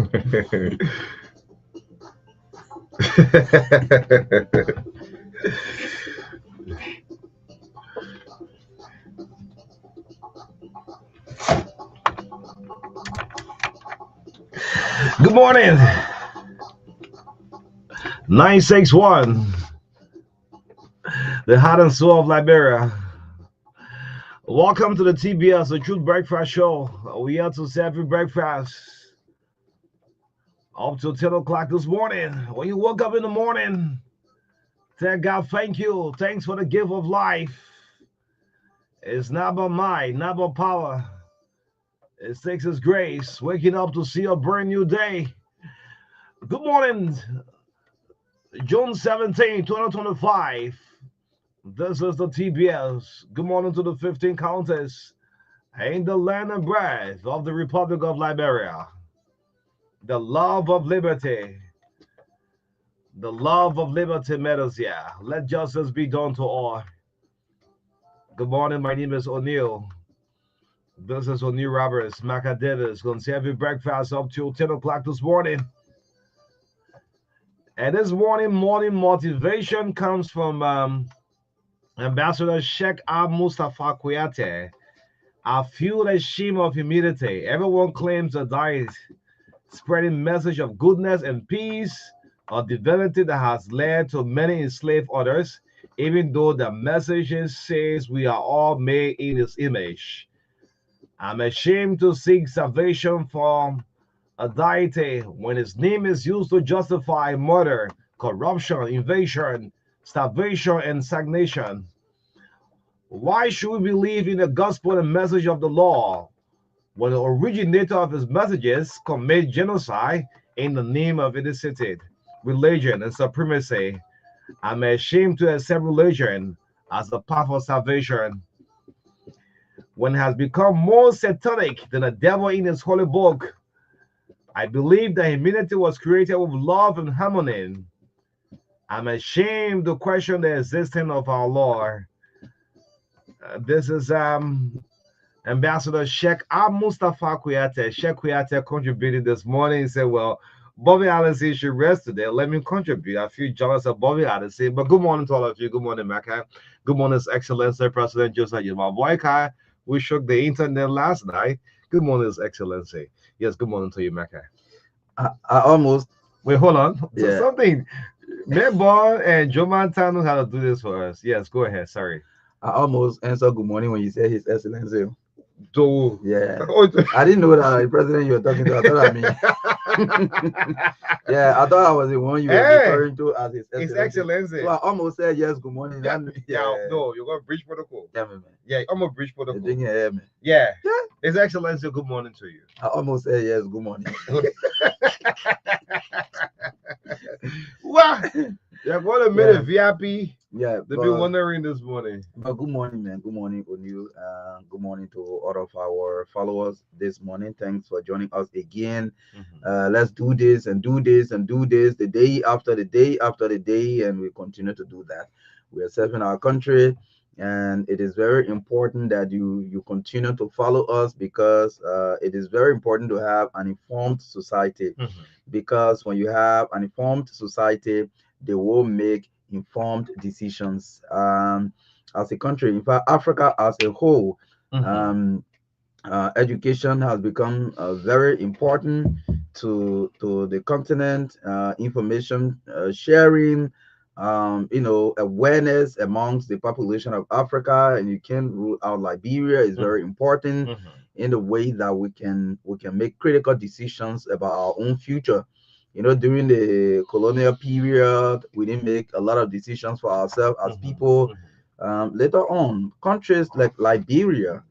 Good morning. 961. The heart and soul of Liberia. Welcome to the TBS, the Truth Breakfast Show. We are to serve you breakfast up till 10 o'clock this morning. When you woke up in the morning, tell God, thank you. Thanks for the gift of life. It's not about might, not about power. It takes His grace, waking up to see a brand new day. Good morning, June 17, 2025. This is the TBS. Good morning to the 15 counties in the land and breath of the Republic of Liberia. The love of liberty. The love of liberty matters here. Let justice be done to all. Good morning. My name is O'Neill. This is O'Neill Roberts, Marka Davis. Going to serve you breakfast up till 10 o'clock this morning. And this morning motivation comes from Ambassador Sheikh Mustafa Kouyaté. I feel the shame of humility. Everyone claims a diet, spreading message of goodness and peace, a divinity that has led to many enslaved others, even though the message says we are all made in His image. I'm ashamed to seek salvation from a deity when His name is used to justify murder, corruption, invasion, starvation, and stagnation. Why should we believe in the gospel and message of the law when the originator of His messages commit genocide in the name of ethnicity, religion, and supremacy? I'm ashamed to accept religion as a path of salvation when it has become more satanic than the devil in his holy book. I believe that humanity was created with love and harmony. I'm ashamed to question the existence of our Lord. This is Ambassador Sheikh Mustafa Kouyaté. Sheikh Kouyaté contributed this morning. He said, well, Bobby Allison should rest today. Let me contribute. I feel jealous of Bobby Allison. But good morning to all of you. Good morning, Marka. Good morning, His Excellency President Joseph Boyka. We shook the internet last night. Good morning, His Excellency. Yes, good morning to you, Marka. I almost wait, hold on. Yeah. Something. Medball and Joe Montano know how to do this for us. Yes, go ahead. Sorry. I almost answered good morning when you said His Excellency. So Yeah, I didn't know that the president you were talking to. I thought I mean, yeah, I thought I was the one you were referring to as His Excellency. So I almost said yes, good morning. Yeah, no, you're gonna breach protocol. Yeah, man. Yeah, I'm gonna breach protocol. Yeah, man. Yeah, His Excellency, good morning to you. I almost said yes, good morning. What? You're going to meet a VIP. Yeah, they've been wondering this morning. But good morning, man. Good morning, O'Neill. Good morning to all of our followers this morning. Thanks for joining us again. Let's do this and do this and do this the day after the day after the day, and we continue to do that. We are serving our country, and it is very important that you continue to follow us because it is very important to have an informed society. Because when you have an informed society, they will make informed decisions as a country. In fact, Africa as a whole, education has become very important to the continent. Information sharing, awareness amongst the population of Africa, and you can rule out Liberia is very important in the way that we can make critical decisions about our own future. During the colonial period, we didn't make a lot of decisions for ourselves as people. Later on, countries like Liberia,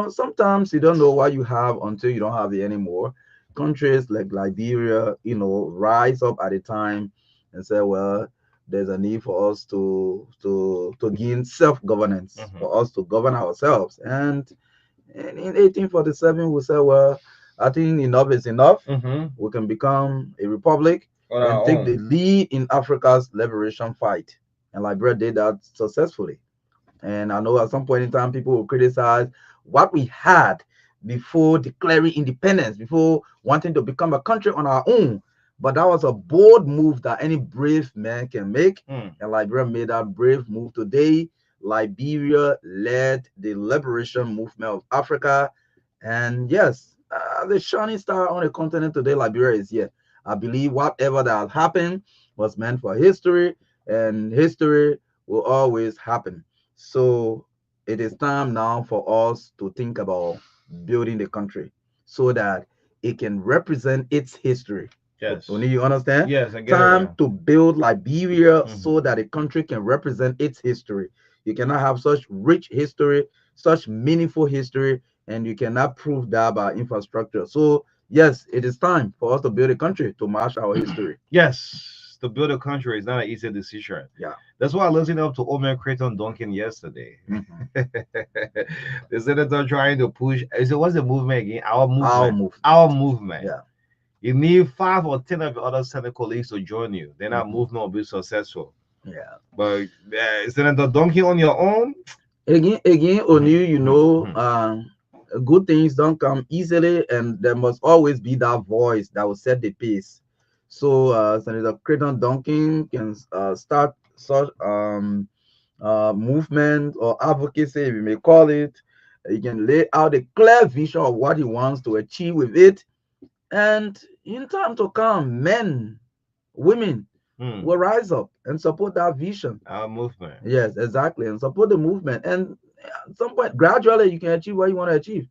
sometimes you don't know what you have until you don't have it anymore. Countries like Liberia, rise up at a time and say, well, there's a need for us to gain self-governance, for us to govern ourselves. And in 1847, we said, well, I think enough is enough. We can become a republic and take the lead in Africa's liberation fight. And Liberia did that successfully. And I know at some point in time, people will criticize what we had before declaring independence, before wanting to become a country on our own. But that was a bold move that any brave man can make. Mm. And Liberia made that brave move today. Liberia led the liberation movement of Africa. And yes, the shining star on the continent today, Liberia is here. I believe whatever that has happened was meant for history, and history will always happen. So it is time now for us to think about building the country so that it can represent its history. Yes. Only you understand? Yes, I get it Time right. to build Liberia Mhm. so that a country can represent its history. You cannot have such rich history, such meaningful history, and you cannot prove that by infrastructure. So, yes, it is time for us to build a country to match our history. Yes, to build a country is not an easy decision. Yeah. That's why I listened up to Old Man Creighton Duncan yesterday. Mhm. The senator trying to push. I said, "What's the movement again? Our Our movement. movement. Our movement. Yeah. You need 5 or 10 of your other Senate colleagues to join you. Then our Mhm. movement will be successful. Yeah. But Senator Duncan on your own, Again, O'Neill, mhm. good things don't come easily, and there must always be that voice that will set the pace. So, Senator Creighton Duncan can start such movement or advocacy, if you may call it. He can lay out a clear vision of what he wants to achieve with it, and in time to come, men, women Mm. will rise up and support that vision. Our movement. Yes, exactly, and support the movement. And at some point, gradually, you can achieve what you want to achieve.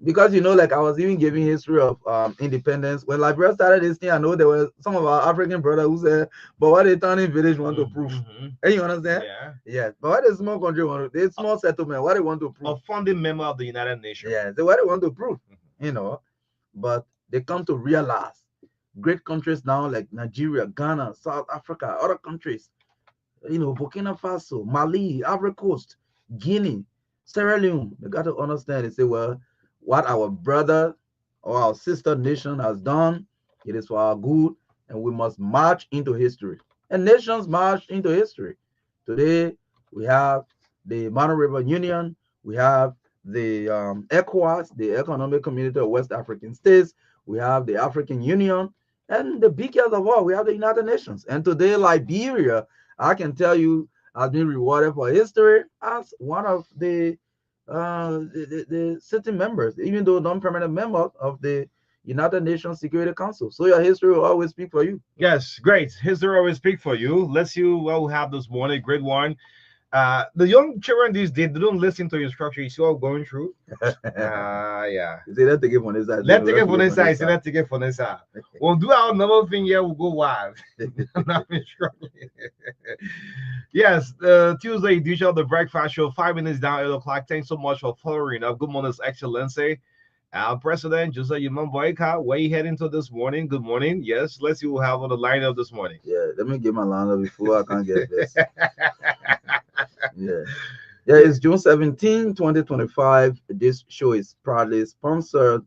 Because like I was even giving history of independence when Liberia started this thing. I know there were some of our African brothers who said, "But what the turning village want to prove?" Mm-hmm. And you understand? Yeah. Yes. But what the small country want to? The small settlement. What they want to prove? A founding member of the United Nations. Yeah. So what they want to prove? Mhm. But they come to realize great countries now like Nigeria, Ghana, South Africa, other countries, Burkina Faso, Mali, Ivory Coast, Guinea, Sierra Leone. They got to understand and say, well, what our brother or our sister nation has done, it is for our good, and we must march into history. And nations march into history. Today, we have the Mano River Union, we have the ECOWAS, the Economic Community of West African States, we have the African Union, and the biggest of all, we have the United Nations. And today, Liberia, I can tell you, has been rewarded for history as one of the sitting members, even though non-permanent member of the United Nations Security Council. So your history will always speak for you. Yes, great. History always speak for you. Let's see what we have this morning. Great one. The young children these days, they don't listen to instruction. You see what I'm going through? Yeah. You say, let's take it from this side. Let's take it from this side. Let's take it from this side. We'll do our number thing here. We'll go wild. Not been struggling. Yes, the Tuesday edition of the Breakfast Show, 5 minutes down 8 o'clock. Thanks so much for following up. Good morning, His Excellency. Our President, Jose Yuman Boyka, where you heading to this morning? Good morning. Yes, let's see what we have on the lineup this morning. Yeah, let me get my lineup before I can't get this. Yeah. Yeah, it's June 17, 2025. This show is proudly sponsored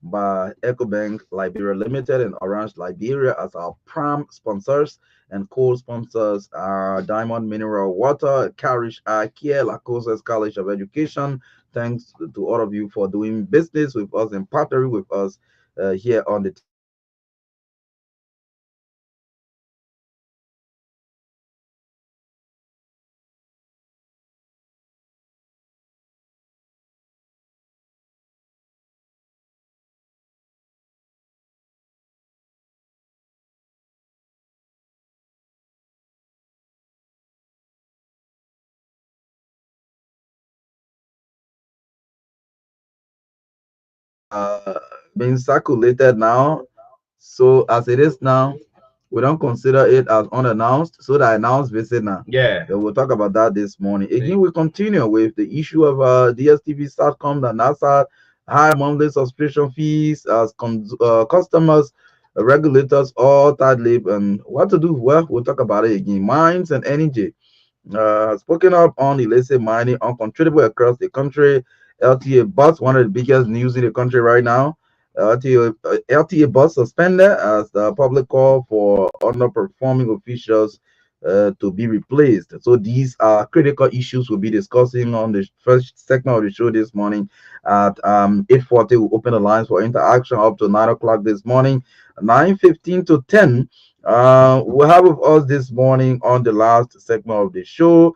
by EcoBank Liberia Limited and Orange Liberia as our prime sponsors, and co-sponsors are Diamond Mineral Water, Carish Eye Care, La Cosas College of Education. Thanks to all of you for doing business with us and partnering with us here on the uh, being circulated now. So as it is now, we don't consider it as unannounced. So the announced visit now. Yeah. Then we'll talk about that this morning. Again, we continue with the issue of DSTV Satcom and NASA high monthly subscription fees as customers, regulators, all tight lip, and what to do. Well, we'll talk about it again. Mines and energy spoken up on illicit mining uncontrollable across the country. LTA bus, one of the biggest news in the country right now. LTA bus suspended as the public call for underperforming officials to be replaced. So these are critical issues we'll be discussing on the first segment of the show this morning at 8:40. We'll open the lines for interaction up to 9 o'clock this morning, 9:15 to 10. We'll have with us this morning on the last segment of the show,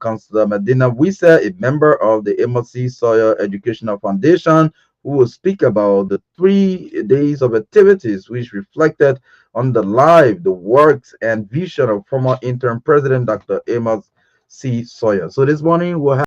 Councillor Medina Wisa, a member of the MLC Sawyer Educational Foundation, who will speak about the 3 days of activities which reflected on the life, the works, and vision of former interim president Dr. Amos C. Sawyer. So this morning we'll have